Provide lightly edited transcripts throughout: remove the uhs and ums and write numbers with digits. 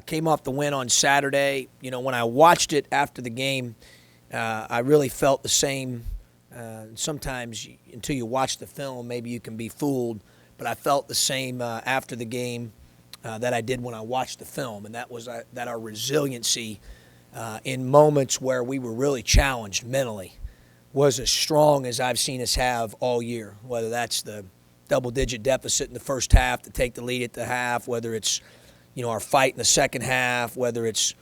Came off the win on Saturday. When I watched it after the game, I really felt the same. Sometimes until you watch the film, maybe you can be fooled, but I felt the same after the game that I did when I watched the film, and that was that our resiliency in moments where we were really challenged mentally was as strong as I've seen us have all year, whether that's the double-digit deficit in the first half to take the lead at the half, whether it's our fight in the second half, whether it's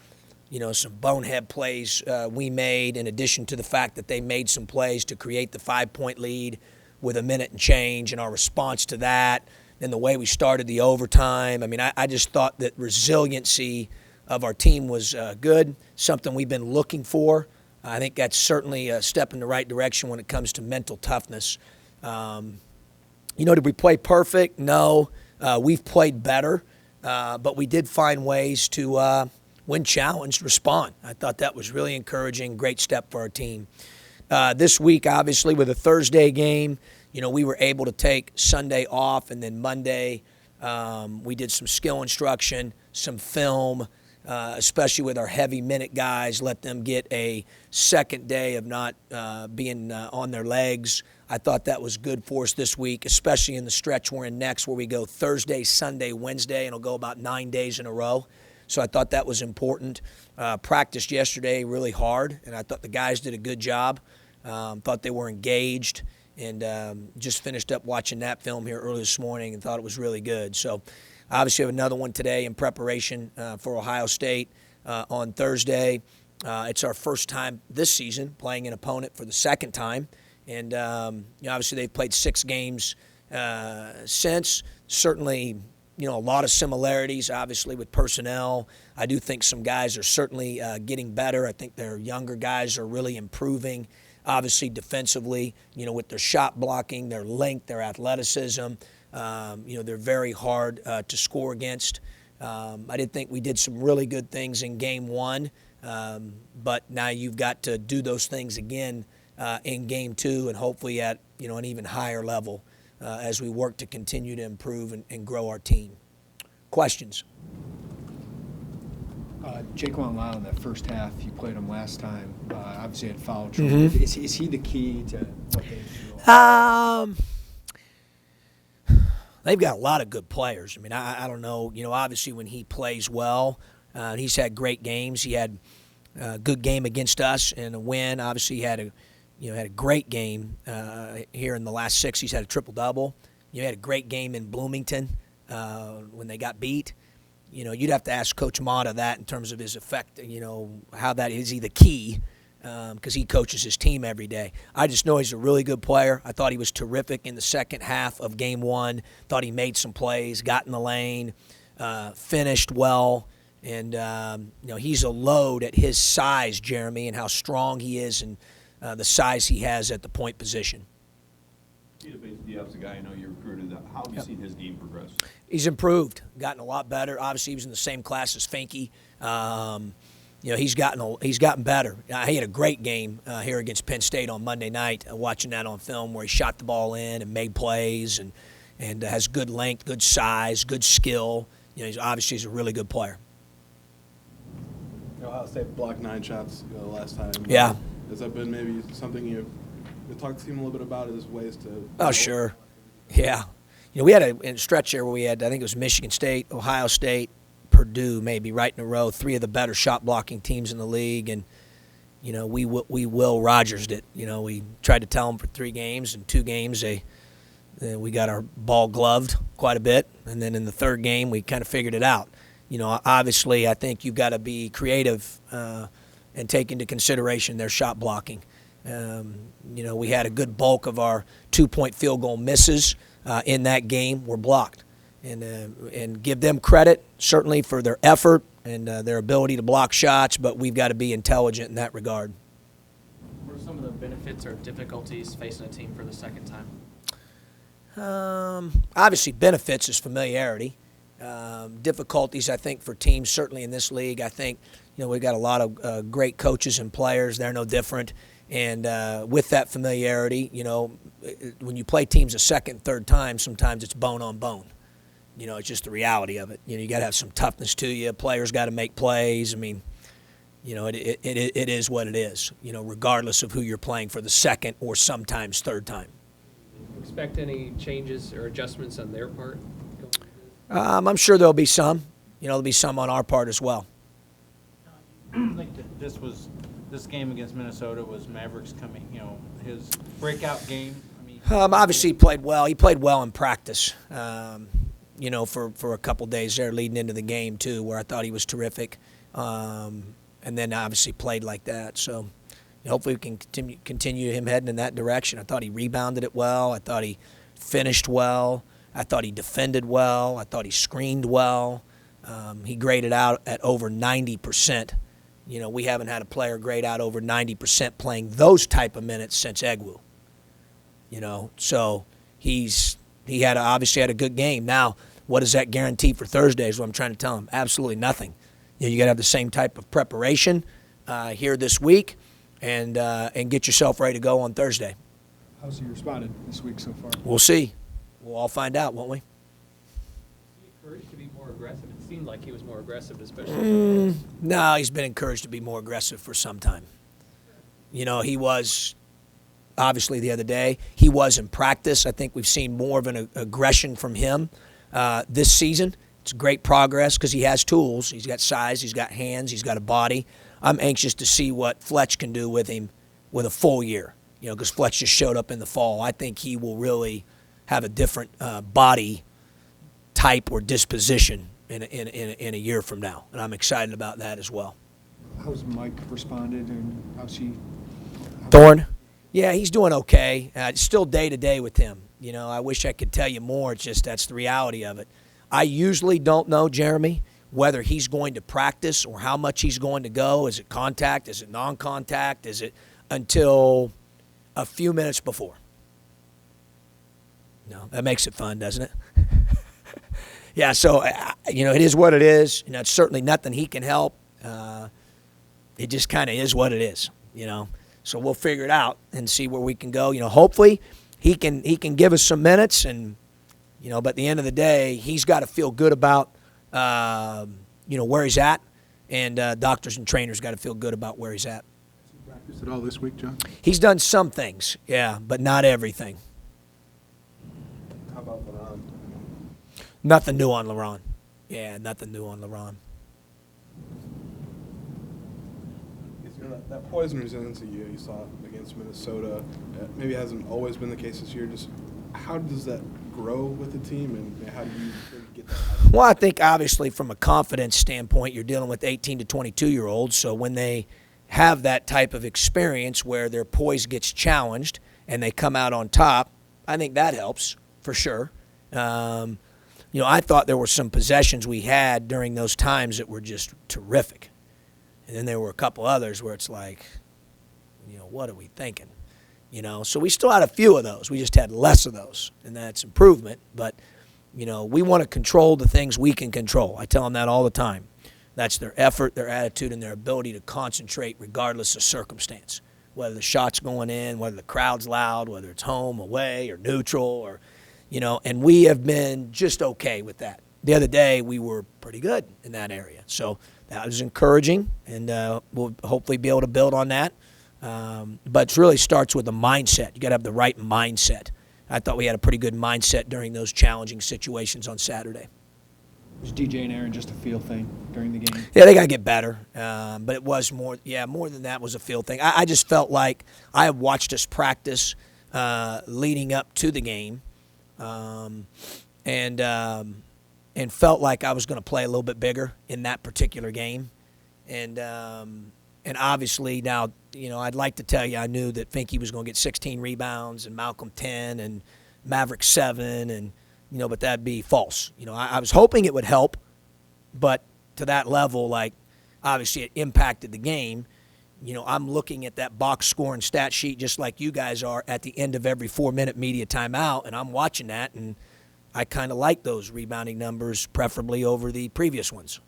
some bonehead plays we made, in addition to the fact that they made some plays to create the 5-point lead with a minute and change, and our response to that, and the way we started the overtime. I mean, I just thought that resiliency of our team was good, something we've been looking for. I think that's certainly a step in the right direction when it comes to mental toughness. Did we play perfect? No. We've played better, but we did find ways to, when challenged, respond. I thought that was really encouraging, great step for our team. This week, obviously, with a Thursday game, we were able to take Sunday off, and then Monday we did some skill instruction, some film, especially with our heavy minute guys, let them get a second day of not being on their legs. I thought that was good for us this week, especially in the stretch we're in next, where we go Thursday, Sunday, Wednesday, and it'll go about 9 days in a row. So I thought that was important. Practiced yesterday really hard, and I thought the guys did a good job. Thought they were engaged, and just finished up watching that film here early this morning and thought it was really good. So obviously, we have another one today in preparation for Ohio State on Thursday. It's our first time this season playing an opponent for the second time. And obviously, they've played 6 games since. Certainly, a lot of similarities, obviously, with personnel. I do think some guys are certainly getting better. I think their younger guys are really improving, obviously, defensively, with their shot blocking, their length, their athleticism. They're very hard to score against. I did think we did some really good things in game 1, but now you've got to do those things again in game 2, and hopefully at an even higher level as we work to continue to improve and grow our team. Questions? Jaquan Lyle in that first half, you played him last time. Obviously had foul trouble. Mm-hmm. Is he the key to what they do? They've got a lot of good players. I mean, I don't know. Obviously when he plays well, he's had great games. He had a good game against us and a win. Obviously, he had a great game here in the last 6. He's had a triple-double. He had a great game in Bloomington when they got beat. You'd have to ask Coach Mata that in terms of his effect, how that is he the key, because he coaches his team every day. I just know he's a really good player. I thought he was terrific in the second half of game 1. Thought he made some plays, got in the lane, finished well. And, he's a load at his size, Jeremy, and how strong he is and the size he has at the point position. DF's a guy I know you recruited. How have you seen his game progress? He's improved, gotten a lot better. Obviously, he was in the same class as Finke. He's gotten better. He had a great game here against Penn State on Monday night. Watching that on film, where he shot the ball in and made plays, and has good length, good size, good skill. He's a really good player. Ohio State blocked 9 shots last time. Yeah. Has that been maybe something you've talked to him a little bit about? Is ways to? Oh, sure. Yeah. We had a stretch there where we had, I think it was Michigan State, Ohio State, Purdue, maybe right in a row, 3 of the better shot blocking teams in the league, and we Will Rogers'd it. We tried to tell them for 3 games, and 2 games we got our ball gloved quite a bit, and then in the 3rd game we kind of figured it out. Obviously I think you've got to be creative and take into consideration their shot blocking. We had a good bulk of our 2-point field goal misses in that game were blocked, and give them credit certainly for their effort and their ability to block shots, but we've got to be intelligent in that regard. What are some of the benefits or difficulties facing a team for the second time? Obviously, benefits is familiarity. Difficulties, I think, for teams certainly in this league. I think we've got a lot of great coaches and players. They're no different. And with that familiarity, when you play teams a second, third time, sometimes it's bone on bone. It's just the reality of it. You got to have some toughness to you. Players got to make plays. I mean, it is what it is, regardless of who you're playing for the second or sometimes third time. Expect any changes or adjustments on their part? I'm sure there'll be some. There'll be some on our part as well. I think that this game against Minnesota was Mavericks coming, his breakout game. I mean, Obviously, he played well. He played well in practice, for a couple days there leading into the game, too, where I thought he was terrific. And then obviously played like that. So hopefully we can continue him heading in that direction. I thought he rebounded it well. I thought he finished well. I thought he defended well. I thought he screened well. He graded out at over 90%. We haven't had a player grade out over 90% playing those type of minutes since Egwu. So he obviously had a good game. Now, what does that guarantee for Thursday is what I'm trying to tell him. Absolutely nothing. You got to have the same type of preparation here this week and get yourself ready to go on Thursday. How's he responded this week so far? We'll see. We'll all find out, won't we? Is he encouraged to be more aggressive? It seemed like he was more aggressive, especially. No, he's been encouraged to be more aggressive for some time. He was, obviously, the other day. He was in practice. I think we've seen more of an aggression from him this season. It's great progress because he has tools. He's got size. He's got hands. He's got a body. I'm anxious to see what Fletch can do with him with a full year, because Fletch just showed up in the fall. I think he will really have a different body type or disposition in a year from now, and I'm excited about that as well. How's Mike responded, and how's he? Thorne? Yeah, he's doing okay. It's still day-to-day with him. I wish I could tell you more. It's just that's the reality of it. I usually don't know, Jeremy, whether he's going to practice or how much he's going to go. Is it contact? Is it non-contact? Is it until a few minutes before? No, that makes it fun, doesn't it? Yeah, so, it is what it is. It's certainly nothing he can help. It just kind of is what it is, So we'll figure it out and see where we can go. Hopefully he can give us some minutes and, but at the end of the day, he's got to feel good about, where he's at, and doctors and trainers got to feel good about where he's at. Has he practiced at all this week, John? He's done some things, yeah, but not everything. How about LeBron? Nothing new on LeBron. Yeah, nothing new on LeBron. That poison resiliency you saw against Minnesota, maybe hasn't always been the case this year. Just how does that grow with the team, and how do you get that out? Well, I think obviously from a confidence standpoint, you're dealing with 18 to 22-year-olds, so when they have that type of experience where their poise gets challenged and they come out on top, I think that helps for sure. I thought there were some possessions we had during those times that were just terrific. And then there were a couple others where it's like, what are we thinking? So we still had a few of those. We just had less of those, and that's improvement. But, we want to control the things we can control. I tell them that all the time. That's their effort, their attitude, and their ability to concentrate regardless of circumstance, whether the shot's going in, whether the crowd's loud, whether it's home, away, or neutral, or, and we have been just okay with that. The other day, we were pretty good in that area. So that was encouraging, and we'll hopefully be able to build on that. But it really starts with the mindset. You got to have the right mindset. I thought we had a pretty good mindset during those challenging situations on Saturday. Was DJ and Aaron just a feel thing during the game? Yeah, they got to get better. But it was more than that was a feel thing. I just felt like I have watched us practice leading up to the game, and felt like I was going to play a little bit bigger in that particular game. And obviously now, I'd like to tell you I knew that Finke was going to get 16 rebounds and Malcolm 10 and Maverick 7 and, but that'd be false. I was hoping it would help, but to that level, like, obviously it impacted the game. I'm looking at that box score and stat sheet just like you guys are at the end of every 4-minute media timeout, and I'm watching that, and I kind of like those rebounding numbers, preferably over the previous ones.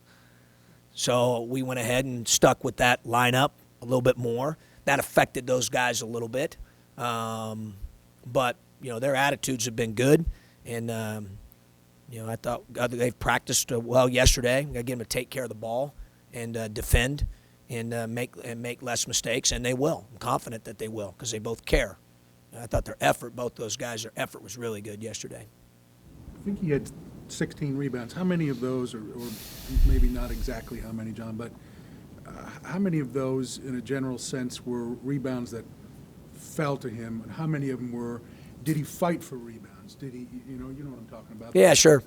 So we went ahead and stuck with that lineup a little bit more. That affected those guys a little bit. But, their attitudes have been good. And, You know, I thought they've practiced well yesterday. Got to get them to take care of the ball and defend and make less mistakes, and they will. I'm confident that they will because they both care. I thought both those guys, their effort was really good yesterday. I think he had 16 rebounds. How many of those, or maybe not exactly how many, John, but how many of those, in a general sense, were rebounds that fell to him, and how many of them did he fight for rebounds? Did he, you know what I'm talking about? Yeah, sure.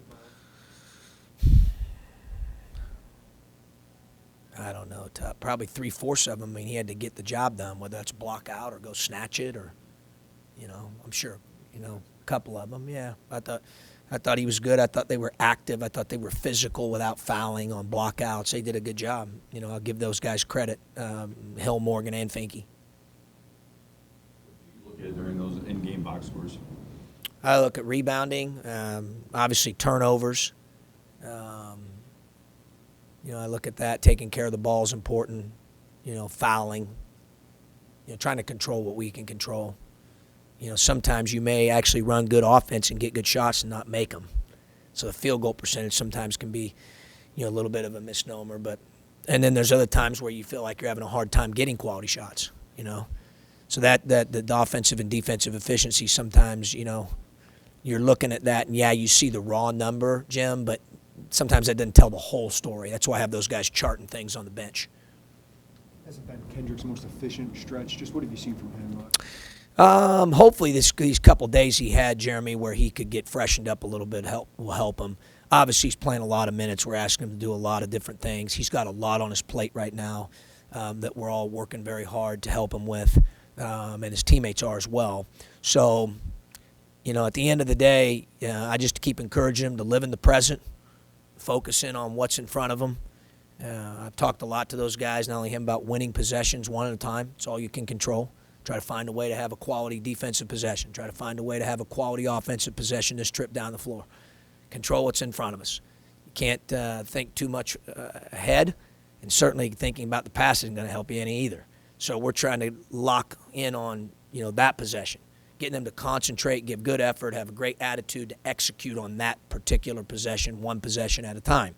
I don't know, probably 3/4 of them. I mean, he had to get the job done, whether that's block out or go snatch it, or, I'm sure, a couple of them. Yeah, I thought he was good. I thought they were active. I thought they were physical without fouling on blockouts. They did a good job. I'll give those guys credit, Hill, Morgan, and Finke. You look at during those in-game box scores. I look at rebounding, obviously turnovers. I look at that. Taking care of the ball is important. Fouling. Trying to control what we can control. Sometimes you may actually run good offense and get good shots and not make them. So the field goal percentage sometimes can be, a little bit of a misnomer. And then there's other times where you feel like you're having a hard time getting quality shots. So that the offensive and defensive efficiency sometimes, you're looking at that and yeah, you see the raw number, Jim, but sometimes that doesn't tell the whole story. That's why I have those guys charting things on the bench. Hasn't been Kendrick's most efficient stretch. Just what have you seen from him? Hopefully these couple days he had, Jeremy, where he could get freshened up a little bit will help him. Obviously, he's playing a lot of minutes. We're asking him to do a lot of different things. He's got a lot on his plate right now that we're all working very hard to help him with, and his teammates are as well. So, at the end of the day, I just keep encouraging him to live in the present, focus in on what's in front of him. I've talked a lot to those guys, not only him, about winning possessions one at a time. It's all you can control. Try to find a way to have a quality defensive possession. Try to find a way to have a quality offensive possession this trip down the floor. Control what's in front of us. You can't think too much ahead, and certainly thinking about the pass isn't going to help you any either. So we're trying to lock in on that possession, getting them to concentrate, give good effort, have a great attitude to execute on that particular possession, one possession at a time.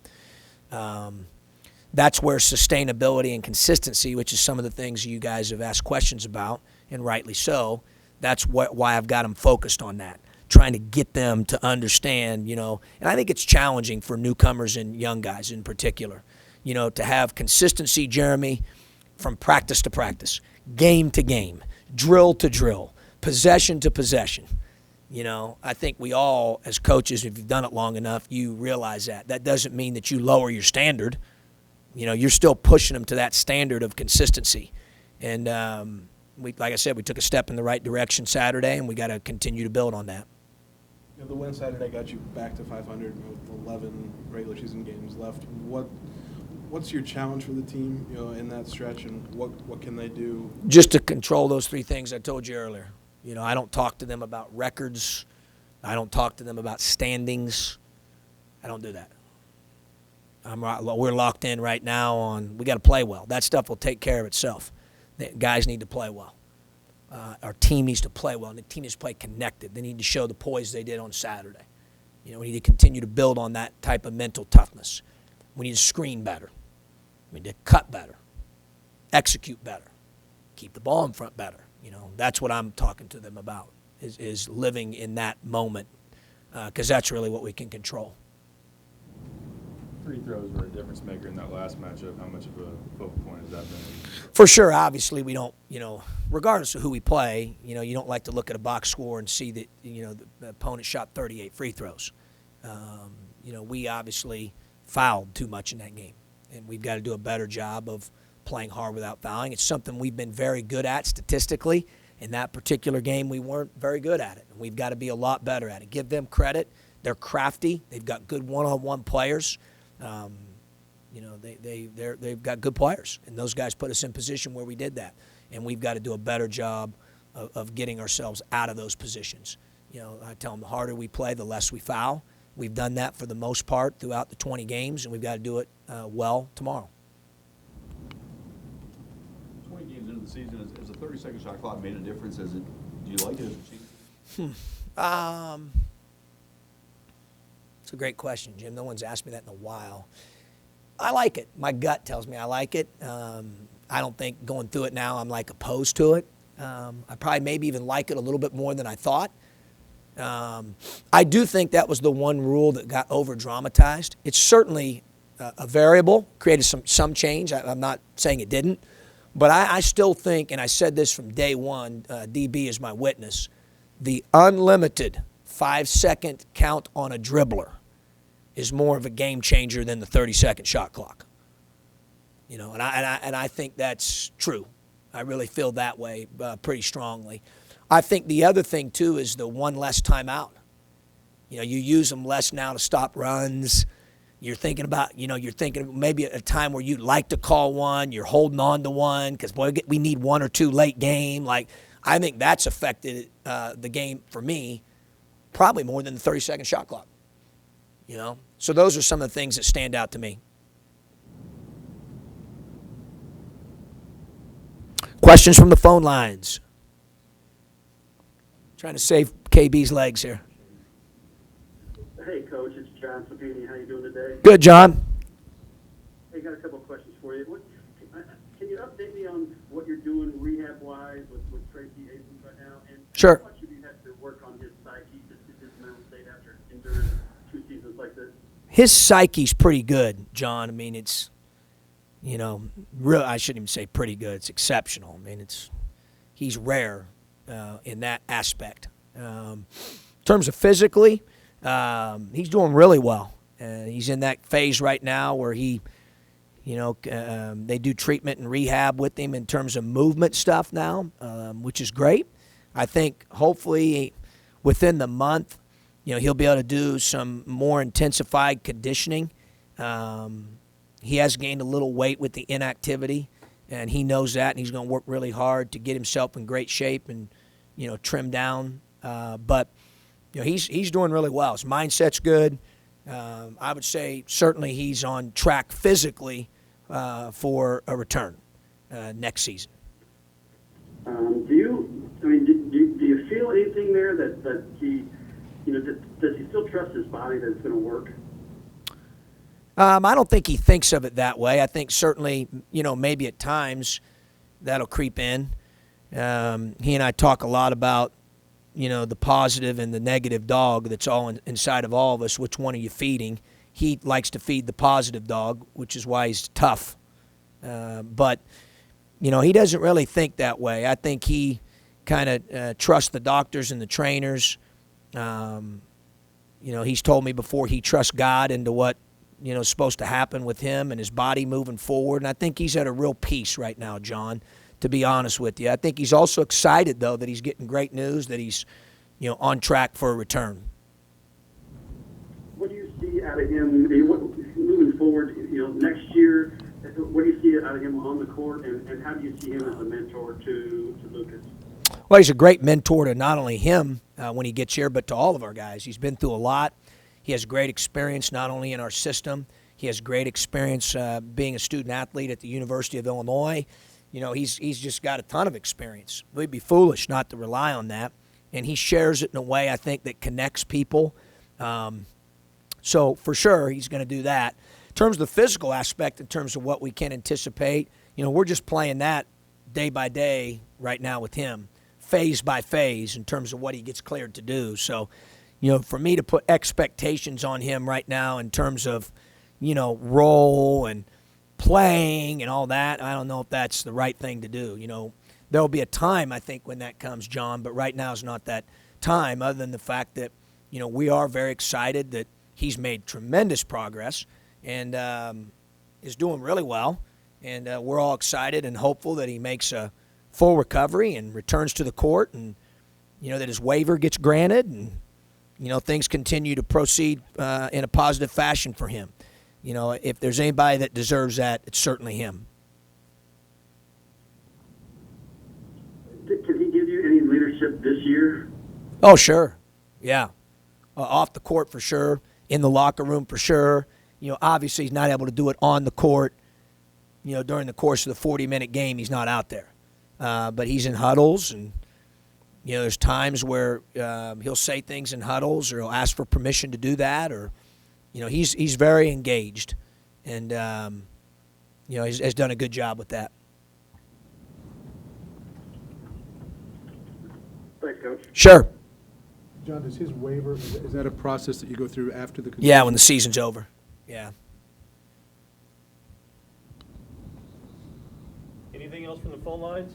That's where sustainability and consistency, which is some of the things you guys have asked questions about, and rightly so, that's why I've got them focused on that, trying to get them to understand, and I think it's challenging for newcomers and young guys in particular, to have consistency, Jeremy, from practice to practice, game to game, drill to drill, possession to possession. I think we all, as coaches, if you've done it long enough, you realize that. That doesn't mean that you lower your standard. You're still pushing them to that standard of consistency. And like I said, we took a step in the right direction Saturday, and we got to continue to build on that. The win Saturday got you back to 500 with 11 regular season games left. What's your challenge for the team, in that stretch, and what can they do? Just to control those three things I told you earlier. I don't talk to them about records. I don't talk to them about standings. I don't do that. We're locked in right now on we got to play well. That stuff will take care of itself. The guys need to play well. Our team needs to play well, and the team needs to play connected. They need to show the poise they did on Saturday. We need to continue to build on that type of mental toughness. We need to screen better. We need to cut better, execute better, keep the ball in front better. That's what I'm talking to them about, is living in that moment, because that's really what we can control. Free throws were a difference maker in that last matchup. How much of a focal point has that been? For sure, obviously, we don't, regardless of who we play, you don't like to look at a box score and see that, the opponent shot 38 free throws. We obviously fouled too much in that game, and we've got to do a better job of playing hard without fouling. It's something we've been very good at statistically. In that particular game, we weren't very good at it, and we've got to be a lot better at it. Give them credit. They're crafty. They've got good one-on-one players. They've got good players, and those guys put us in position where we did that, and we've got to do a better job of getting ourselves out of those positions. I tell them the harder we play, the less we foul. We've done that for the most part throughout the 20 games, and we've got to do it well tomorrow. 20 games into the season, has the 30-second shot clock made a difference? Do you like it as a team? It's It's a great question, Jim. No one's asked me that in a while. I like it. My gut tells me I like it. I don't think going through it now I'm like opposed to it. I probably maybe even like it a little bit more than I thought. I do think that was the one rule that got over-dramatized. It's certainly a variable, created some change. I'm not saying it didn't. But I still think, and I said this from day one, DB is my witness, the unlimited 5-second count on a dribbler is more of a game changer than the 30-second shot clock. You know, and I think that's true. I really feel that way pretty strongly. I think the other thing, too, is the one less timeout. You know, you use them less now to stop runs. You're thinking about, you're thinking maybe a time where you'd like to call one. You're holding on to one because, boy, we need 1 or 2 late game. Like, I think that's affected the game for me probably more than the 30-second shot clock. You know? So those are some of the things that stand out to me. Questions from the phone lines. Trying to save KB's legs here. Hey, Coach, it's John Sapini. How you doing today? Good, John. Hey, got a couple of questions for you. Can you update me on what you're doing rehab-wise with Tracy Abrams right now? And Sure. how much have you had to work on his psyche, his mental state after enduring 2 seasons like this? His psyche's pretty good, John. I mean, it's, real. I shouldn't even say pretty good. It's exceptional. I mean, he's rare in that aspect. In terms of physically, he's doing really well. He's in that phase right now where he, they do treatment and rehab with him in terms of movement stuff now, which is great. I think hopefully within the month, he'll be able to do some more intensified conditioning. He has gained a little weight with the inactivity, and he knows that, and he's going to work really hard to get himself in great shape and, trim down. But he's doing really well. His mindset's good. I would say certainly he's on track physically for a return next season. Do you feel anything there that he, does he still trust his body that it's going to work? I don't think he thinks of it that way. I think certainly, maybe at times that'll creep in. He and I talk a lot about, the positive and the negative dog that's all inside of all of us. Which one are you feeding? He likes to feed the positive dog, which is why he's tough. But, he doesn't really think that way. I think he kind of trusts the doctors and the trainers. He's told me before he trusts God into what, is supposed to happen with him and his body moving forward. And I think he's at a real peace right now, John, to be honest with you. I think he's also excited, though, that he's getting great news, that he's, on track for a return. What do you see out of him moving forward, next year? What do you see out of him on the court, and how do you see him as a mentor to Lucas? Well, he's a great mentor to not only him when he gets here, but to all of our guys. He's been through a lot. He has great experience not only in our system. He has great experience being a student athlete at the University of Illinois. He's just got a ton of experience. We'd be foolish not to rely on that. And he shares it in a way, I think, that connects people. So, for sure, he's going to do that. In terms of the physical aspect, in terms of what we can anticipate, we're just playing that day by day right now with him, phase by phase, in terms of what he gets cleared to do. So, for me to put expectations on him right now in terms of, role and playing and all that, I don't know if that's the right thing to do. There'll be a time, I think, when that comes, John, but right now is not that time, other than the fact that, we are very excited that he's made tremendous progress and is doing really well. And we're all excited and hopeful that he makes a full recovery and returns to the court and, that his waiver gets granted and, things continue to proceed in a positive fashion for him. If there's anybody that deserves that, it's certainly him. Can he give you any leadership this year? Oh, sure. Yeah. Off the court for sure. In the locker room for sure. Obviously he's not able to do it on the court. During the course of the 40-minute game, he's not out there. But he's in huddles and, there's times where he'll say things in huddles or he'll ask for permission to do that or, he's very engaged, and has done a good job with that. Thanks, Coach. Sure. John, does his waiver, is that a process that you go through after the conclusion? Yeah, when the season's over. Yeah. Anything else from the phone lines?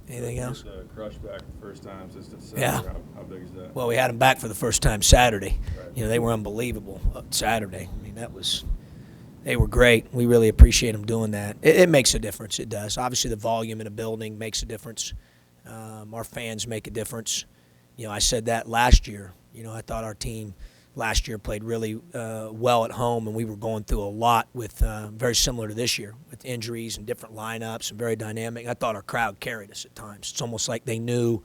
Anything else? The crush back the first time since December. Yeah. How big is that? Well, we had them back for the first time Saturday. Right. They were unbelievable Saturday. I mean, they were great. We really appreciate them doing that. It makes a difference. It does. Obviously, the volume in a building makes a difference. Our fans make a difference. I said that last year. I thought our team last year played really well at home, and we were going through a lot with very similar to this year with injuries and different lineups and very dynamic. I thought our crowd carried us at times. It's almost like they knew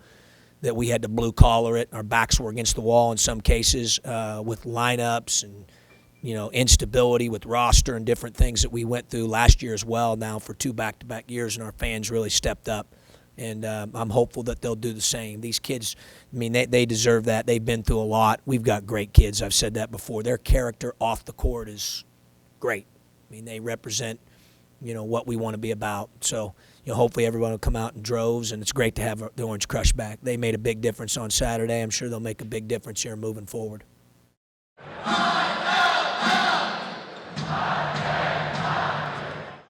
that we had to blue collar it. Our backs were against the wall in some cases with lineups and instability with roster and different things that we went through last year as well. Now for 2 back-to-back years, and our fans really stepped up. And I'm hopeful that they'll do the same. These kids, they deserve that. They've been through a lot. We've got great kids. I've said that before. Their character off the court is great. They represent, what we want to be about. So, hopefully everyone will come out in droves, and it's great to have the Orange Crush back. They made a big difference on Saturday. I'm sure they'll make a big difference here moving forward.